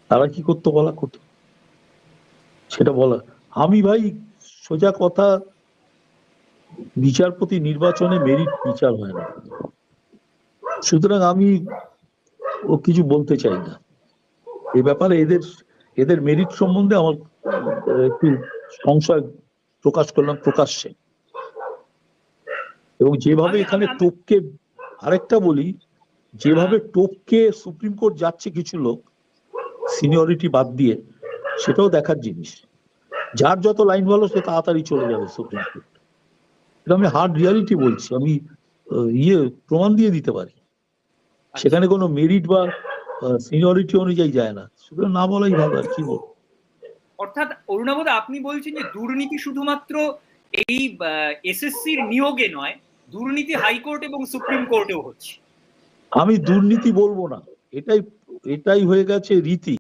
তারা কি করতো বলা করতো, সেটা বলা। আমি ভাই সোজা কথা, বিচারপতি নির্বাচনে মেরিট বিচার হয় না, সুতরাং আমি ও কিছু বলতে চাই না এ ব্যাপারে। এদের এদের মেরিট সম্বন্ধে আমার একটু সংশয় প্রকাশ করলাম প্রকাশ্যে। এবং যেভাবে আমি এখানে আমি টোপকে, আরেকটা বলি, যেভাবে টোপকে সুপ্রিম কোর্ট যাচ্ছে কিছু লোক সিনিয়রিটি বাদ দিয়ে, সেটাও দেখার জিনিস। যার যত লাইন ভালো সে তাড়াতাড়ি চলে যাবে সুপ্রিম কোর্ট, এটা আমি হার্ড রিয়ালিটি বলছি, আমি প্রমাণ দিয়ে দিতে পারি। সেখানে কোনো মেরিট বা সিনিয়রিটি অনুযায়ী যায় না, সুতরাং না বলাই ভালো, আর কি বলবো। অর্থাৎ অরুণাবদা আপনি বলছেন যে দুর্নীতি শুধুমাত্র এই এসএসসির নিয়োগে নয়, দুর্নীতি হাইকোর্ট এবং সুপ্রিম কোর্টেও হচ্ছে। আমি দুর্নীতি বলবো না, এটাই এটাই হয়ে গেছে রীতি।